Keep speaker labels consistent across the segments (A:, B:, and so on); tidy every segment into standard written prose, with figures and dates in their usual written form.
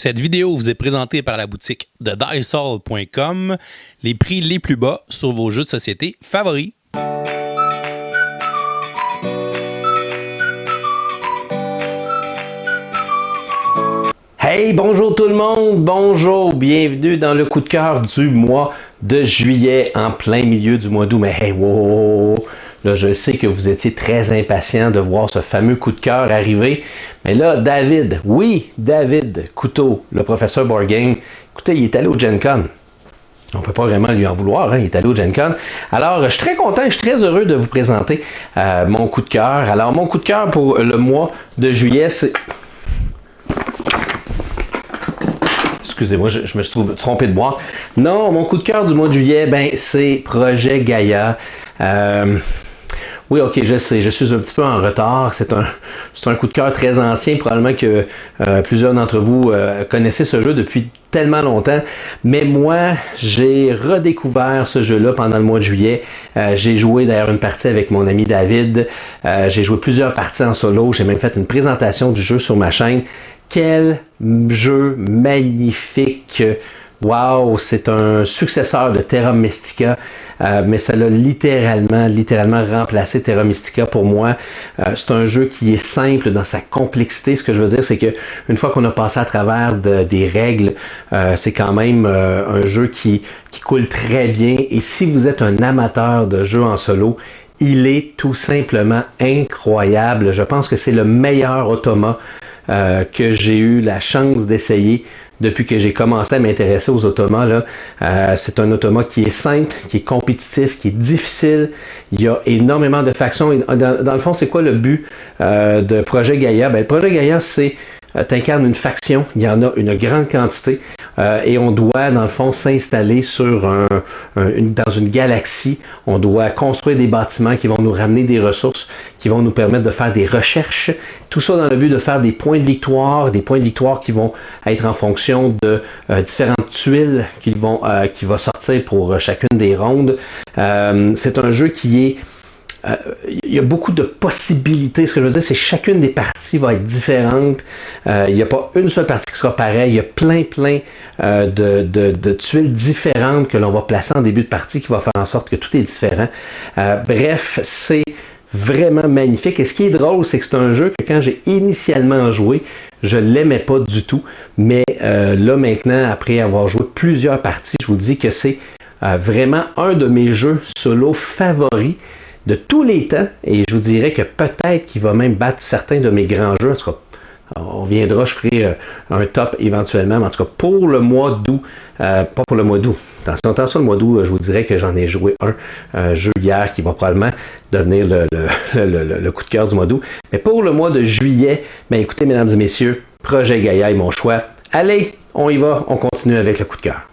A: Cette vidéo vous est présentée par la boutique de Diceall.com, les prix les plus bas sur vos jeux de société favoris.
B: Hey, bonjour tout le monde, bonjour, bienvenue dans le coup de cœur du mois de juillet en plein milieu du mois d'août. Mais hey, wow, là je sais que vous étiez très impatient de voir ce fameux coup de cœur arriver. Mais là, David Couteau, le professeur Board Game, écoutez, il est allé au Gen Con. On ne peut pas vraiment lui en vouloir, hein? Il est allé au Gen Con. Alors, je suis très content, je suis très heureux de vous présenter mon coup de cœur. Alors, mon coup de cœur pour le mois de juillet, c'est... Excusez-moi, je me suis trompé de boîte. Non, mon coup de cœur du mois de juillet, c'est Projet Gaïa. Oui, ok, je sais, je suis un petit peu en retard. C'est un coup de cœur très ancien. Probablement que plusieurs d'entre vous connaissez ce jeu depuis tellement longtemps. Mais moi, j'ai redécouvert ce jeu-là pendant le mois de juillet. J'ai joué d'ailleurs une partie avec mon ami David. J'ai joué plusieurs parties en solo. J'ai même fait une présentation du jeu sur ma chaîne. Quel jeu magnifique! Wow, c'est un successeur de Terra Mystica, mais ça l'a littéralement remplacé Terra Mystica pour moi. C'est un jeu qui est simple dans sa complexité. Ce que je veux dire, c'est que une fois qu'on a passé à travers des règles, c'est quand même un jeu qui coule très bien. Et si vous êtes un amateur de jeux en solo, il est tout simplement incroyable. Je pense que c'est le meilleur automa que j'ai eu la chance d'essayer depuis que j'ai commencé à m'intéresser aux automas. C'est un automa qui est simple, qui est compétitif, qui est difficile. Il y a énormément de factions. Dans le fond, c'est quoi le but de Projet Gaïa? Le Projet Gaïa, c'est t'incarnes une faction, il y en a une grande quantité et on doit dans le fond s'installer dans une galaxie. On doit construire des bâtiments qui vont nous ramener des ressources, qui vont nous permettre de faire des recherches, tout ça dans le but de faire des points de victoire qui vont être en fonction de différentes tuiles qui va sortir pour chacune des rondes. C'est un jeu qui est il y a beaucoup de possibilités. Ce que je veux dire, c'est que chacune des parties va être différente. Il n'y a pas une seule partie qui sera pareille. Il y a plein de tuiles différentes que l'on va placer en début de partie qui va faire en sorte que tout est différent. Bref, c'est vraiment magnifique. Et ce qui est drôle, c'est que c'est un jeu que quand j'ai initialement joué, je ne l'aimais pas du tout. Mais là maintenant, après avoir joué plusieurs parties, je vous dis que c'est vraiment un de mes jeux solo favoris de tous les temps, et je vous dirais que peut-être qu'il va même battre certains de mes grands jeux. En tout cas, on viendra, je ferai un top éventuellement, mais en tout cas pour le mois d'août, pas pour le mois d'août, attention, le mois d'août, je vous dirais que j'en ai joué un jeu hier qui va probablement devenir le coup de cœur du mois d'août, mais pour le mois de juillet, écoutez mesdames et messieurs, Projet Gaïa est mon choix. Allez, on y va, on continue avec le coup de cœur.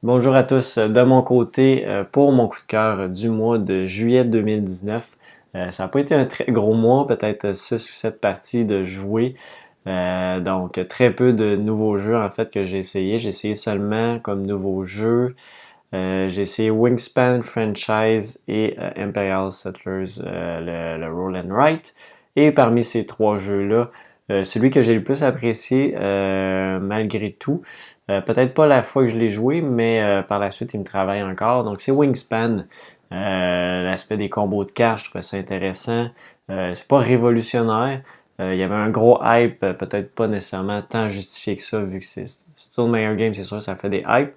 C: Bonjour à tous. De mon côté, pour mon coup de cœur du mois de juillet 2019, ça n'a pas été un très gros mois, peut-être 6 ou 7 parties de jouer. Donc, très peu de nouveaux jeux en fait que j'ai essayé. J'ai essayé seulement comme nouveaux jeux. J'ai essayé Wingspan franchise et Imperial Settlers, le Roll and Write. Et parmi ces trois jeux-là, celui que j'ai le plus apprécié, malgré tout, peut-être pas la fois que je l'ai joué, mais par la suite, il me travaille encore. Donc, c'est Wingspan. L'aspect des combos de cartes, je trouvais ça intéressant. C'est pas révolutionnaire. Il y avait un gros hype, peut-être pas nécessairement tant justifié que ça, vu que c'est still le meilleur game, c'est sûr, ça fait des hypes.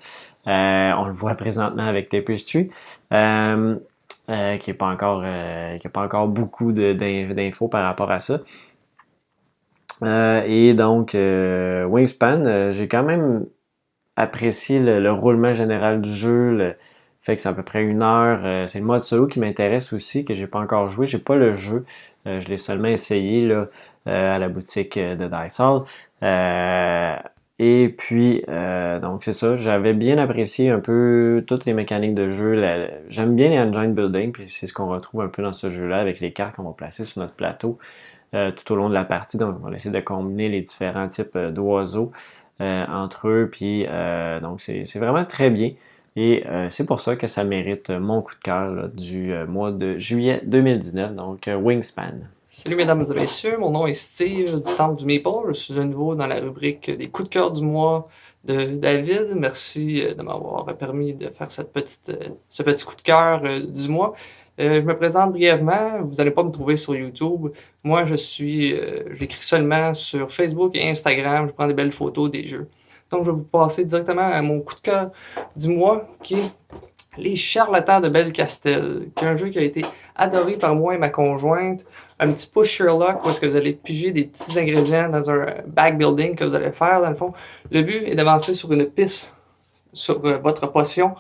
C: On le voit présentement avec Tapestry. Qui n'a pas encore beaucoup d'infos par rapport à ça. Et donc, Wingspan, j'ai quand même apprécié le roulement général du jeu, le fait que c'est à peu près 1 heure. C'est le mode solo qui m'intéresse aussi, que j'ai pas encore joué. J'ai pas le jeu, je l'ai seulement essayé là, à la boutique de Diceall. Et puis, donc c'est ça, j'avais bien apprécié un peu toutes les mécaniques de jeu. J'aime bien les engine building, puis c'est ce qu'on retrouve un peu dans ce jeu-là avec les cartes qu'on va placer sur notre plateau tout au long de la partie. Donc, on va essayer de combiner les différents types d'oiseaux entre eux, puis donc c'est vraiment très bien. Et c'est pour ça que ça mérite mon coup de cœur du mois de juillet 2019, donc Wingspan.
D: Salut mesdames et messieurs, mon nom est Steve du Temple du Maple. Je suis à nouveau dans la rubrique des coups de cœur du mois de David. Merci de m'avoir permis de faire ce petit coup de cœur du mois. Je me présente brièvement, vous n'allez pas me trouver sur YouTube. Moi, j'écris seulement sur Facebook et Instagram, je prends des belles photos des jeux. Donc, je vais vous passer directement à mon coup de cœur du mois, qui est Les Charlatans de Belcastel, qui est un jeu qui a été adoré par moi et ma conjointe. Un petit push Sherlock, où est-ce que vous allez piger des petits ingrédients dans un back building que vous allez faire, dans le fond. Le but est d'avancer sur une piste, sur votre potion,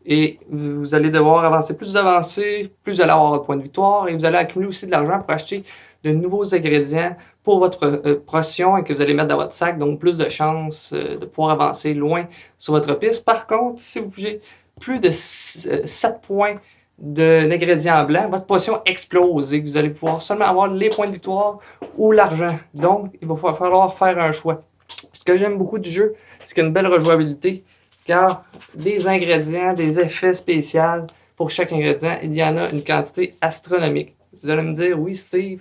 D: et vous allez devoir avancer. Plus vous avancez, plus vous allez avoir de points de victoire, et vous allez accumuler aussi de l'argent pour acheter de nouveaux ingrédients pour votre potion et que vous allez mettre dans votre sac, donc plus de chances de pouvoir avancer loin sur votre piste. Par contre, si vous pigez plus de 7 points d'ingrédients blancs, votre potion explose et que vous allez pouvoir seulement avoir les points de victoire ou l'argent. Donc, il va falloir faire un choix. Ce que j'aime beaucoup du jeu, c'est qu'il y a une belle rejouabilité, car des ingrédients, des effets spéciaux pour chaque ingrédient, il y en a une quantité astronomique. Vous allez me dire, oui, Steve,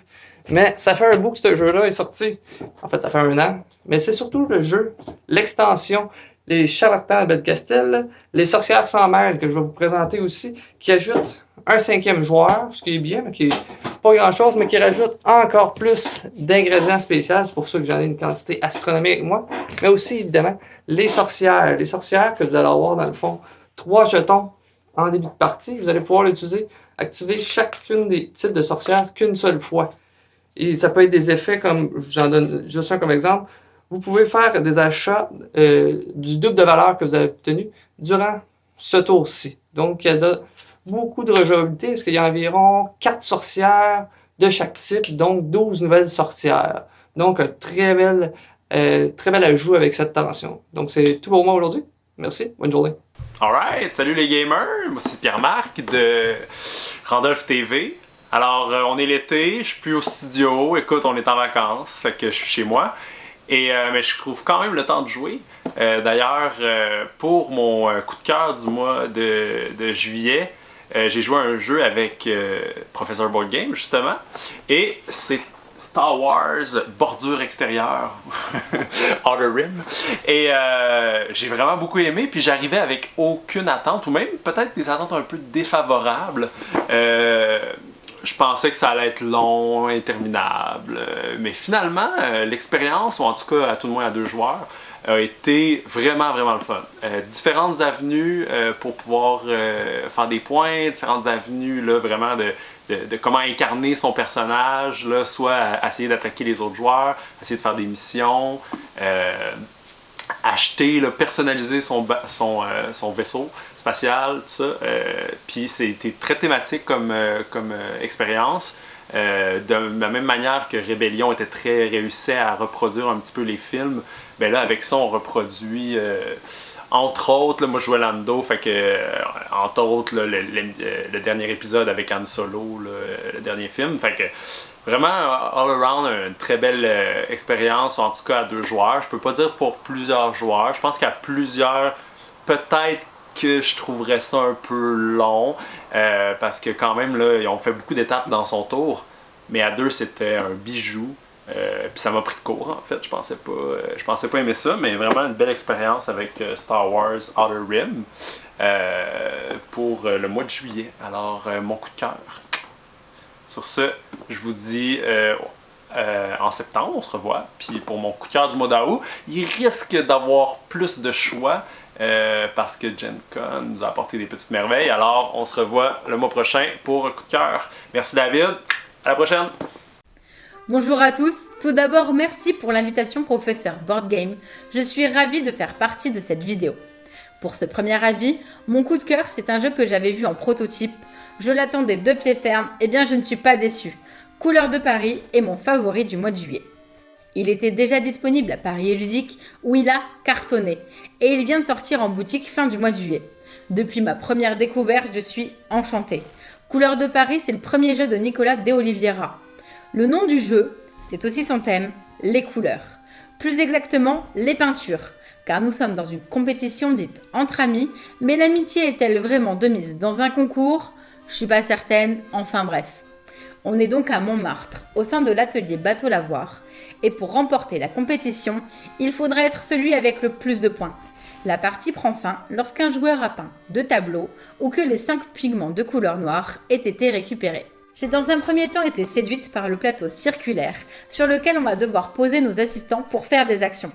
D: mais ça fait un bout que ce jeu-là est sorti. En fait, ça fait 1 an. Mais c'est surtout le jeu, l'extension, les Charlatans de Belcastel, les Sorcières sans mêle, que je vais vous présenter aussi, qui ajoute un 5e joueur, ce qui est bien, mais qui est pas grand-chose, mais qui rajoute encore plus d'ingrédients spéciaux. C'est pour ça que j'en ai une quantité astronomique avec moi. Mais aussi, évidemment, les sorcières. Les sorcières que vous allez avoir, dans le fond, 3 jetons en début de partie. Vous allez pouvoir l'utiliser, activer chacune des types de sorcières qu'une seule fois. Et ça peut être des effets comme, j'en donne juste un comme exemple, vous pouvez faire des achats du double de valeur que vous avez obtenu durant ce tour-ci. Donc, il y a beaucoup de rejouabilité parce qu'il y a environ 4 sorcières de chaque type, donc 12 nouvelles sorcières. Donc, un très bel ajout avec cette tension. Donc, c'est tout pour moi aujourd'hui. Merci, bonne journée.
E: Alright, salut les gamers, moi c'est Pierre-Marc de Randolph TV. Alors, on est l'été, je suis plus au studio, écoute, on est en vacances, fait que je suis chez moi. Mais je trouve quand même le temps de jouer. D'ailleurs, pour mon coup de cœur du mois de juillet, j'ai joué à un jeu avec Professor Board Game, justement. Et c'est Star Wars Bordure extérieure, Outer Rim. Et j'ai vraiment beaucoup aimé, puis j'arrivais avec aucune attente, ou même peut-être des attentes un peu défavorables. Je pensais que ça allait être long, interminable, mais finalement, l'expérience, ou en tout cas à tout le moins à 2 joueurs, a été vraiment, vraiment le fun. Différentes avenues pour pouvoir faire des points, différentes avenues là, vraiment de comment incarner son personnage, là, soit à essayer d'attaquer les autres joueurs, essayer de faire des missions, acheter, là, personnaliser son vaisseau spatial, tout ça. Puis c'était très thématique comme expérience. De la même manière que Rébellion était très réussi à reproduire un petit peu les films, ben là avec ça on reproduit entre autres, là, moi je jouais Lando, fait que entre autres là, le dernier épisode avec Han Solo, là, le dernier film, fait que vraiment all around une très belle expérience, en tout cas à 2 joueurs. Je peux pas dire pour plusieurs joueurs, je pense qu'à plusieurs peut-être que je trouverais ça un peu long, parce que quand même là, ils ont fait beaucoup d'étapes dans son tour, mais à 2 c'était un bijou. Puis ça m'a pris de court en fait, je pensais pas aimer ça, mais vraiment une belle expérience avec Star Wars Outer Rim pour le mois de juillet. Alors mon coup de cœur. Sur ce, je vous dis en septembre, on se revoit. Puis pour mon coup de cœur du mois d'août, il risque d'avoir plus de choix. Parce que Gen Con nous a apporté des petites merveilles. Alors, on se revoit le mois prochain pour un coup de cœur. Merci David, à la prochaine!
F: Bonjour à tous. Tout d'abord, merci pour l'invitation Professeur Board Game. Je suis ravie de faire partie de cette vidéo. Pour ce premier avis, mon coup de cœur, c'est un jeu que j'avais vu en prototype. Je l'attendais de pied ferme, et bien je ne suis pas déçue. Couleurs de Paris est mon favori du mois de juillet. Il était déjà disponible à Paris et Ludique où il a cartonné et il vient de sortir en boutique fin du mois de juillet. Depuis ma première découverte, je suis enchantée. Couleurs de Paris, c'est le premier jeu de Nicolas De Oliveira. Le nom du jeu, c'est aussi son thème, les couleurs. Plus exactement, les peintures, car nous sommes dans une compétition dite entre amis, mais l'amitié est-elle vraiment de mise dans un concours ? Je suis pas certaine, enfin bref. On est donc à Montmartre, au sein de l'atelier Bateau Lavoir, et pour remporter la compétition, il faudra être celui avec le plus de points. La partie prend fin lorsqu'un joueur a peint 2 tableaux ou que les 5 pigments de couleur noire aient été récupérés. J'ai dans un premier temps été séduite par le plateau circulaire sur lequel on va devoir poser nos assistants pour faire des actions.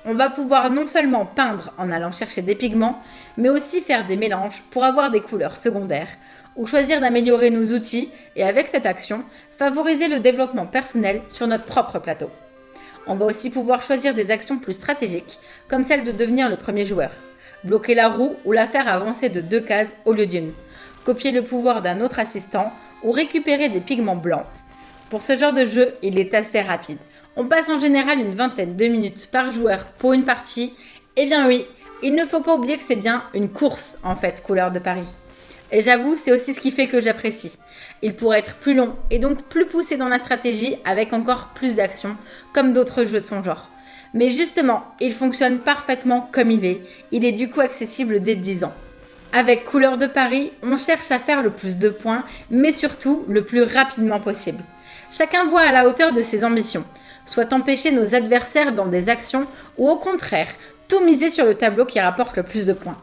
F: On va pouvoir non seulement peindre en allant chercher des pigments, mais aussi faire des mélanges pour avoir des couleurs secondaires, ou choisir d'améliorer nos outils et avec cette action, favoriser le développement personnel sur notre propre plateau. On va aussi pouvoir choisir des actions plus stratégiques, comme celle de devenir le premier joueur, bloquer la roue ou la faire avancer de 2 cases au lieu d'une, copier le pouvoir d'un autre assistant ou récupérer des pigments blancs. Pour ce genre de jeu, il est assez rapide. On passe en général une vingtaine de minutes par joueur pour une partie. Eh bien oui, il ne faut pas oublier que c'est bien une course en fait, Couleurs de Paris. Et j'avoue, c'est aussi ce qui fait que j'apprécie. Il pourrait être plus long et donc plus poussé dans la stratégie avec encore plus d'action, comme d'autres jeux de son genre. Mais justement, il fonctionne parfaitement comme il est. Il est du coup accessible dès 10 ans. Avec Couleurs de Paris, on cherche à faire le plus de points, mais surtout le plus rapidement possible. Chacun voit à la hauteur de ses ambitions, soit empêcher nos adversaires dans des actions ou au contraire, tout miser sur le tableau qui rapporte le plus de points.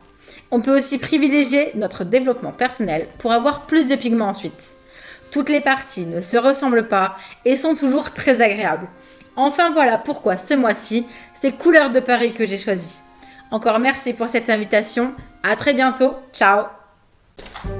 F: On peut aussi privilégier notre développement personnel pour avoir plus de pigments ensuite. Toutes les parties ne se ressemblent pas et sont toujours très agréables. Enfin voilà pourquoi ce mois-ci, c'est Couleurs de Paris que j'ai choisi. Encore merci pour cette invitation, à très bientôt, ciao!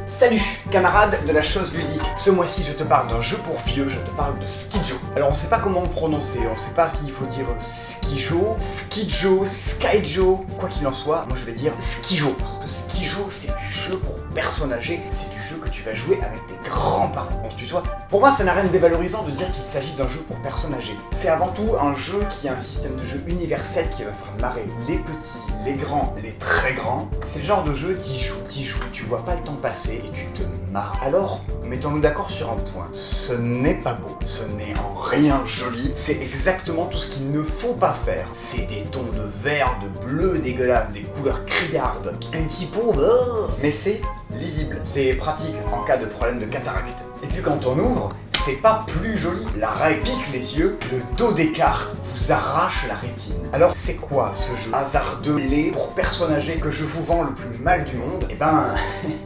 G: Salut camarades de la chose ludique. Ce mois-ci je te parle d'un jeu pour vieux, je te parle de Skijo. Alors on sait pas comment le prononcer, on sait pas s'il faut dire Skijo, Skijo, Skyjo, quoi qu'il en soit, moi je vais dire Skijo. Parce que Skijo c'est du jeu pour personnes âgées, c'est du jeu que tu vas jouer avec tes grands-parents. On se tutoie. Pour moi ça n'a rien de dévalorisant de dire qu'il s'agit d'un jeu pour personnes âgées. C'est avant tout un jeu qui a un système de jeu universel qui va faire marrer les petits, les grands, les très grands. C'est le genre de jeu qui joue, tu vois pas le temps passer et tu te marres. Alors, mettons-nous d'accord sur un point. Ce n'est pas beau, ce n'est en rien joli, c'est exactement tout ce qu'il ne faut pas faire. C'est des tons de vert, de bleu dégueulasse, des couleurs criardes, une typo, mais c'est lisible. C'est pratique en cas de problème de cataracte. Et puis quand on ouvre, c'est pas plus joli. La raie pique les yeux, le dos des cartes vous arrache la rétine. Alors c'est quoi ce jeu hasardeux, laid, pour personnes âgées que je vous vends le plus mal du monde? Eh ben,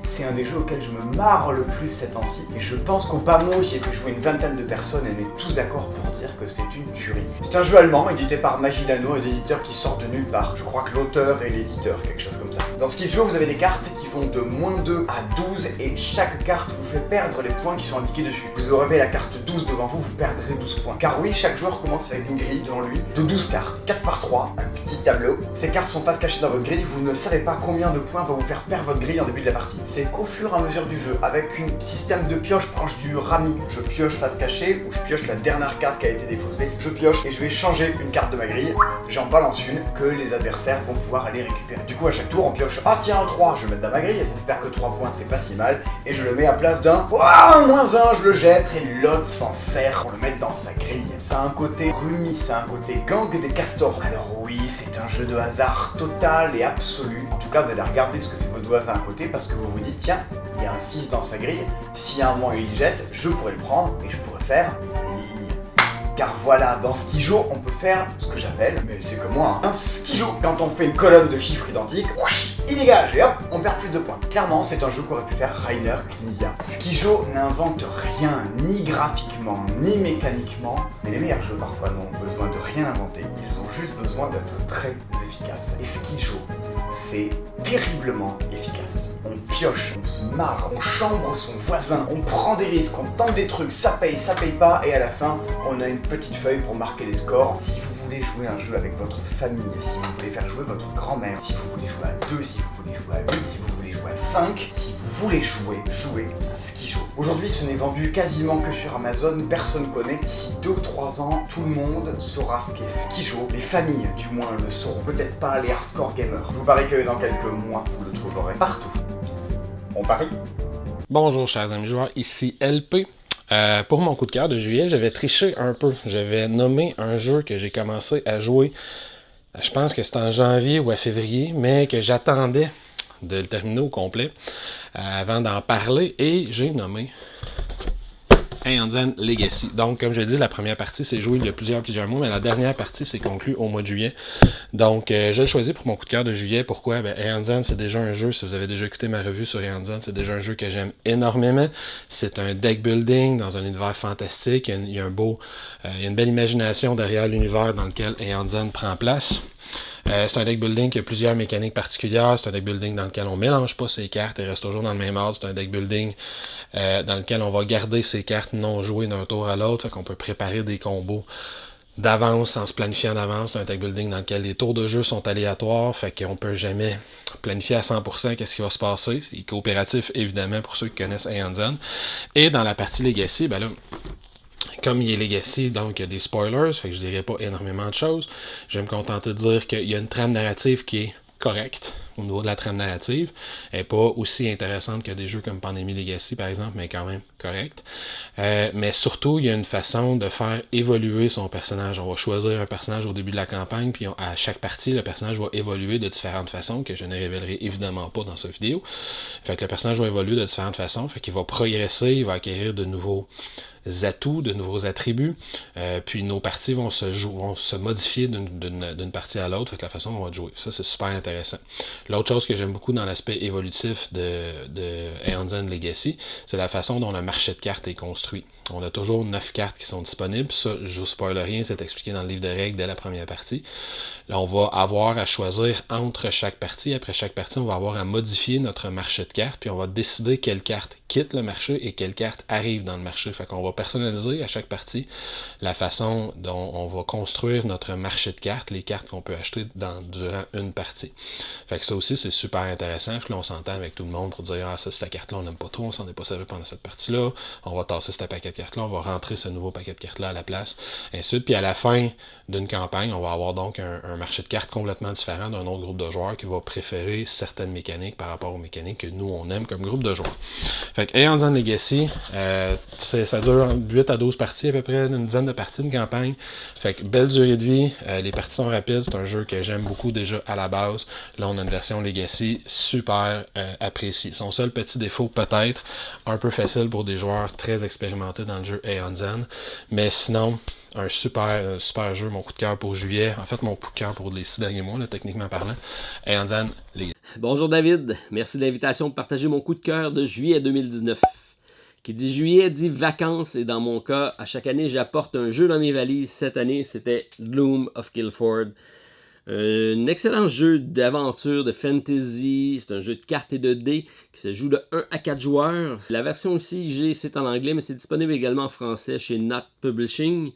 G: c'est un des jeux auxquels je me marre le plus ces temps-ci. Et je pense qu'au pas mot, j'y ai fait jouer une vingtaine de personnes et on est tous d'accord pour dire que c'est une tuerie. C'est un jeu allemand édité par Magilano, un éditeur qui sort de nulle part. Je crois que l'auteur est l'éditeur, quelque chose comme ça. Dans Skijo, vous avez des cartes qui vont de -2 à 12 et chaque carte vous fait perdre les points qui sont indiqués dessus. Vous aurez la carte 12 devant vous, vous perdrez 12 points. Car oui, chaque joueur commence avec une grille devant lui de 12 cartes, 4 par 3, un petit tableau. Ces cartes sont face cachée dans votre grille, vous ne savez pas combien de points va vous faire perdre votre grille en début de la partie. C'est qu'au fur et à mesure du jeu, avec un système de pioche proche du rami, je pioche face cachée ou je pioche la dernière carte qui a été défaussée, je pioche et je vais changer une carte de ma grille, j'en balance une que les adversaires vont pouvoir aller récupérer. Du coup à chaque tour on pioche, ah tiens un 3, je vais le mettre dans ma grille, ça fait perdre que 3 points, c'est pas si mal, et je le mets à place d'un, un -1, je le jette et l'autre s'en sert pour le mettre dans sa grille. Ça a un côté rumi, ça a un côté gang des castors. Alors oui, c'est un jeu de hasard total et absolu. En tout cas, vous allez regarder ce que fait votre voisin à côté parce que vous vous dites, tiens, il y a un 6 dans sa grille, si à un moment il jette, je pourrais le prendre et je pourrais faire une ligne. Car voilà, dans Skijo, on peut faire ce que j'appelle, mais c'est comme moi, un Skijo. Quand on fait une colonne de chiffres identiques, il dégage et hop, on perd plus de points. Clairement, c'est un jeu qu'aurait pu faire Rainer Knizia. Skijo n'invente rien, ni graphiquement, ni mécaniquement, mais les meilleurs jeux parfois n'ont besoin de rien inventer, ils ont juste besoin d'être très efficaces. Et Skijo, c'est terriblement efficace. On pioche, on se marre, on chambre son voisin, on prend des risques, on tente des trucs, ça paye pas, et à la fin, on a une petite feuille pour marquer les scores. Si vous voulez jouer un jeu avec votre famille, si vous voulez faire jouer votre grand-mère, si vous voulez jouer à 2, si vous voulez jouer à 8, si vous voulez jouer à 5, si vous voulez jouer à Skijo. Aujourd'hui, ce n'est vendu quasiment que sur Amazon, personne connaît. D'ici 2 ou 3 ans, tout le monde saura ce qu'est Skijo. Les familles, du moins, le sauront. Peut-être pas les hardcore gamers. Je vous parie que dans quelques mois, vous le trouverez partout. On parie?
H: Bonjour chers amis joueurs, ici LP. Pour mon coup de cœur de juillet, j'avais triché un peu. J'avais nommé un jeu que j'ai commencé à jouer, je pense que c'était en janvier ou à février, mais que j'attendais de le terminer au complet avant d'en parler, et j'ai nommé Aeon Zen Legacy. Donc, comme je l'ai dit, la première partie, c'est joué il y a plusieurs mois, mais la dernière partie, c'est conclu au mois de juillet. Donc, je l'ai choisi pour mon coup de cœur de juillet. Pourquoi? Aeon Zen, c'est déjà un jeu, si vous avez déjà écouté ma revue sur Aeon Zen, c'est déjà un jeu que j'aime énormément. C'est un deck building dans un univers fantastique. Il y a une belle imagination derrière l'univers dans lequel Aeon Zen prend place. C'est un deck building qui a plusieurs mécaniques particulières. C'est un deck building dans lequel on ne mélange pas ses cartes et reste toujours dans le même ordre. C'est un deck building dans lequel on va garder ses cartes non jouées d'un tour à l'autre. Fait qu'on peut préparer des combos d'avance en se planifiant d'avance. C'est un deck building dans lequel les tours de jeu sont aléatoires. Fait qu'on ne peut jamais planifier à 100% qu'est-ce qui va se passer. C'est coopératif évidemment pour ceux qui connaissent Aeon Zen. Et dans la partie Legacy, là... Comme il est Legacy, donc il y a des spoilers, fait que je dirais pas énormément de choses. Je vais me contenter de dire qu'il y a une trame narrative qui est correcte au niveau de la trame narrative. Elle n'est pas aussi intéressante que des jeux comme Pandémie Legacy, par exemple, mais quand même correcte. Mais surtout, il y a une façon de faire évoluer son personnage. On va choisir un personnage au début de la campagne, puis à chaque partie, le personnage va évoluer de différentes façons, que je ne révélerai évidemment pas dans cette vidéo. Fait que le personnage va évoluer de différentes façons, fait qu'il va progresser, il va acquérir de nouveaux atouts, de nouveaux attributs, puis nos parties vont se modifier d'une partie à l'autre, fait que la façon dont on va jouer. Ça, c'est super intéressant. L'autre chose que j'aime beaucoup dans l'aspect évolutif de Aeon Zen Legacy, c'est la façon dont le marché de cartes est construit. On a toujours 9 cartes qui sont disponibles. Ça, je vous spoil rien, c'est expliqué dans le livre de règles dès la première partie. Là, on va avoir à choisir entre chaque partie. Après chaque partie, on va avoir à modifier notre marché de cartes, puis on va décider quelle carte quitte le marché et quelle carte arrive dans le marché. Fait qu'on va personnaliser à chaque partie la façon dont on va construire notre marché de cartes, les cartes qu'on peut acheter durant une partie. Fait que ça aussi, c'est super intéressant. Puis là, on s'entend avec tout le monde pour dire « Ah, ça, cette carte-là, on n'aime pas trop, on s'en est pas servi pendant cette partie-là. On va tasser ce paquet de cartes-là, on va rentrer ce nouveau paquet de cartes-là à la place. » Et ainsi de suite. Puis à la fin d'une campagne, on va avoir donc un marché de cartes complètement différent d'un autre groupe de joueurs qui va préférer certaines mécaniques par rapport aux mécaniques que nous, on aime comme groupe de joueurs. Fait que Aeon Zen Legacy, ça dure 8 à 12 parties à peu près, une dizaine de parties, une campagne. Fait que belle durée de vie, les parties sont rapides, c'est un jeu que j'aime beaucoup déjà à la base. Là, on a une version Legacy super appréciée. Son seul petit défaut, peut-être, un peu facile pour des joueurs très expérimentés dans le jeu Aeon Zen, mais sinon... Un super jeu, mon coup de cœur pour juillet. En fait, mon coup de cœur pour les 6 derniers mois, là, techniquement parlant. Aeon Zen Legacy.
I: Bonjour David, merci de l'invitation pour partager mon coup de cœur de juillet 2019. Qui dit juillet dit vacances, et dans mon cas, à chaque année, j'apporte un jeu dans mes valises. Cette année, c'était Gloom of Guildford. Un excellent jeu d'aventure, de fantasy. C'est un jeu de cartes et de dés qui se joue de 1 à 4 joueurs. La version aussi que j'ai, c'est en anglais, mais c'est disponible également en français chez Not Publishing.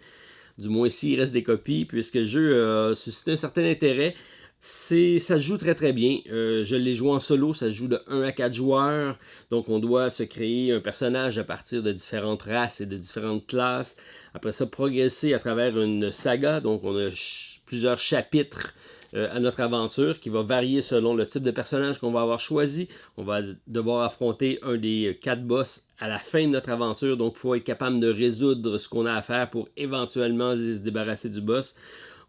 I: Du moins ici, il reste des copies, puisque le jeu a suscité un certain intérêt. Ça se joue très très bien. Je l'ai joué en solo, ça se joue de 1 à 4 joueurs. Donc on doit se créer un personnage à partir de différentes races et de différentes classes. Après ça, progresser à travers une saga. Donc on a plusieurs chapitres à notre aventure qui va varier selon le type de personnage qu'on va avoir choisi. On va devoir affronter un des 4 boss à la fin de notre aventure. Donc il faut être capable de résoudre ce qu'on a à faire pour éventuellement se débarrasser du boss.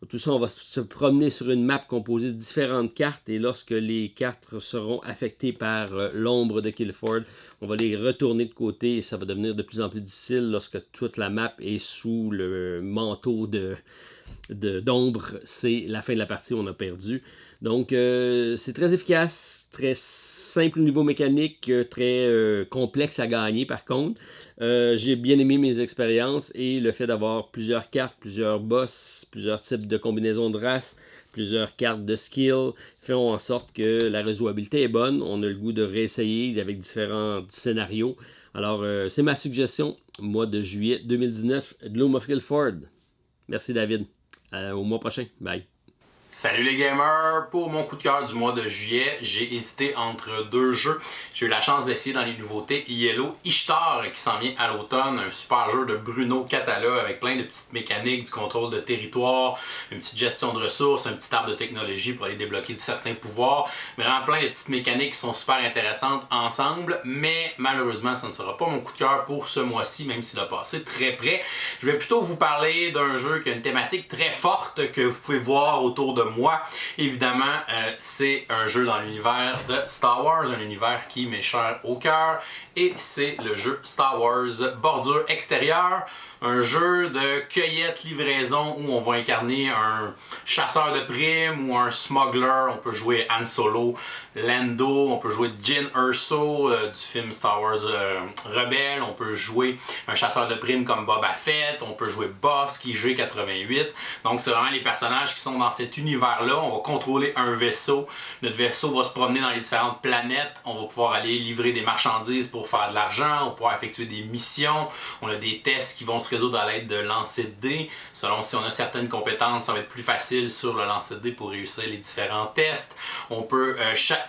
I: Tout ça, on va se promener sur une map composée de différentes cartes, et lorsque les cartes seront affectées par l'ombre de Guildford, on va les retourner de côté, et ça va devenir de plus en plus difficile lorsque toute la map est sous le manteau d'ombre. C'est la fin de la partie, on a perdu. Donc, c'est très efficace, très simple au niveau mécanique, très complexe à gagner par contre. J'ai bien aimé mes expériences, et le fait d'avoir plusieurs cartes, plusieurs boss, plusieurs types de combinaisons de races, plusieurs cartes de skill font en sorte que la rejouabilité est bonne. On a le goût de réessayer avec différents scénarios. Alors, c'est ma suggestion, mois de juillet 2019, Gloom of Guildford. Merci David. Au mois prochain. Bye.
A: Salut les gamers! Pour mon coup de cœur du mois de juillet, j'ai hésité entre 2 jeux. J'ai eu la chance d'essayer dans les nouveautés Yellow Ishtar qui s'en vient à l'automne, un super jeu de Bruno Catala avec plein de petites mécaniques, du contrôle de territoire, une petite gestion de ressources, un petit arbre de technologie pour aller débloquer certains pouvoirs. Vraiment plein de petites mécaniques qui sont super intéressantes ensemble, mais malheureusement ça ne sera pas mon coup de cœur pour ce mois-ci, même s'il a passé très près. Je vais plutôt vous parler d'un jeu qui a une thématique très forte que vous pouvez voir autour de de moi. Évidemment, c'est un jeu dans l'univers de Star Wars, un univers qui m'est cher au cœur, et c'est le jeu Star Wars Bordure extérieure. Un jeu de cueillette-livraison où on va incarner un chasseur de primes ou un smuggler. On peut jouer Han Solo, Lando, on peut jouer Jyn Erso du film Star Wars Rebelle, on peut jouer un chasseur de primes comme Boba Fett, on peut jouer Boss qui est G88. Donc c'est vraiment les personnages qui sont dans cet univers-là. On va contrôler un vaisseau. Notre vaisseau va se promener dans les différentes planètes. On va pouvoir aller livrer des marchandises pour faire de l'argent. On va pouvoir effectuer des missions. On a des tests qui vont se résoudre à l'aide de lancer de dés. Selon si on a certaines compétences, ça va être plus facile sur le lancer de dés pour réussir les différents tests. On peut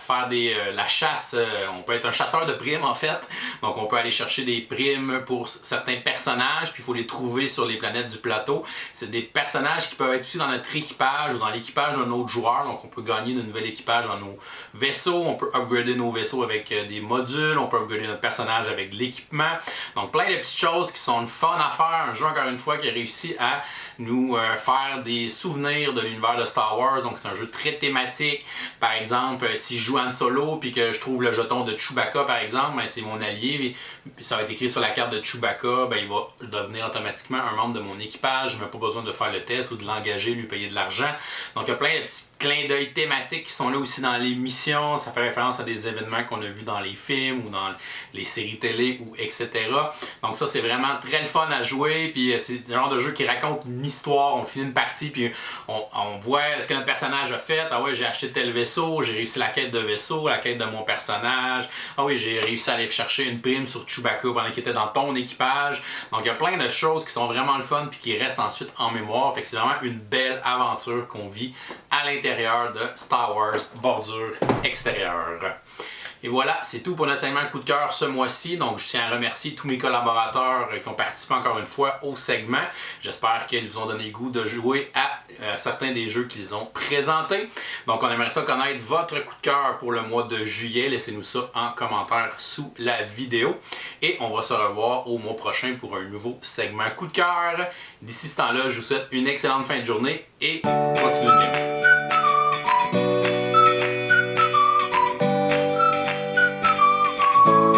A: faire la chasse. On peut être un chasseur de primes en fait. Donc on peut aller chercher des primes pour certains personnages, puis il faut les trouver sur les planètes du plateau. C'est des personnages qui peuvent être aussi dans notre équipage ou dans l'équipage d'un autre joueur. Donc on peut gagner de nouvel équipage dans nos vaisseaux. On peut upgrader nos vaisseaux avec des modules. On peut upgrader notre personnage avec de l'équipement. Donc plein de petites choses qui sont fun à faire. Un jeu encore une fois qui a réussi à nous faire des souvenirs de l'univers de Star Wars. Donc c'est un jeu très thématique. Par exemple, si je joue Han Solo puis que je trouve le jeton de Chewbacca par exemple, ben, c'est mon allié. Puis ça va être écrit sur la carte de Chewbacca, ben, il va devenir automatiquement un membre de mon équipage. Je n'ai pas besoin de faire le test ou de l'engager, lui payer de l'argent. Donc il y a plein de petits clins d'œil thématiques qui sont là aussi dans les missions. Ça fait référence à des événements qu'on a vus dans les films ou dans les séries télé ou etc. Donc ça c'est vraiment très le fun à jouer. Puis c'est le genre de jeu qui raconte une histoire. On finit une partie puis on voit ce que notre personnage a fait. Ah ouais, j'ai acheté tel vaisseau, j'ai réussi la quête de vaisseau, la quête de mon personnage. Ah oui, j'ai réussi à aller chercher une prime sur Chewbacca pendant qu'il était dans ton équipage. Donc il y a plein de choses qui sont vraiment le fun puis qui restent ensuite en mémoire. Fait que c'est vraiment une belle aventure qu'on vit à l'intérieur de Star Wars Bordure extérieure. Et voilà, c'est tout pour notre segment coup de cœur ce mois-ci. Donc, je tiens à remercier tous mes collaborateurs qui ont participé encore une fois au segment. J'espère qu'ils vous ont donné le goût de jouer à certains des jeux qu'ils ont présentés. Donc, on aimerait ça connaître votre coup de cœur pour le mois de juillet. Laissez-nous ça en commentaire sous la vidéo. Et on va se revoir au mois prochain pour un nouveau segment coup de cœur. D'ici ce temps-là, je vous souhaite une excellente fin de journée et continuez de game.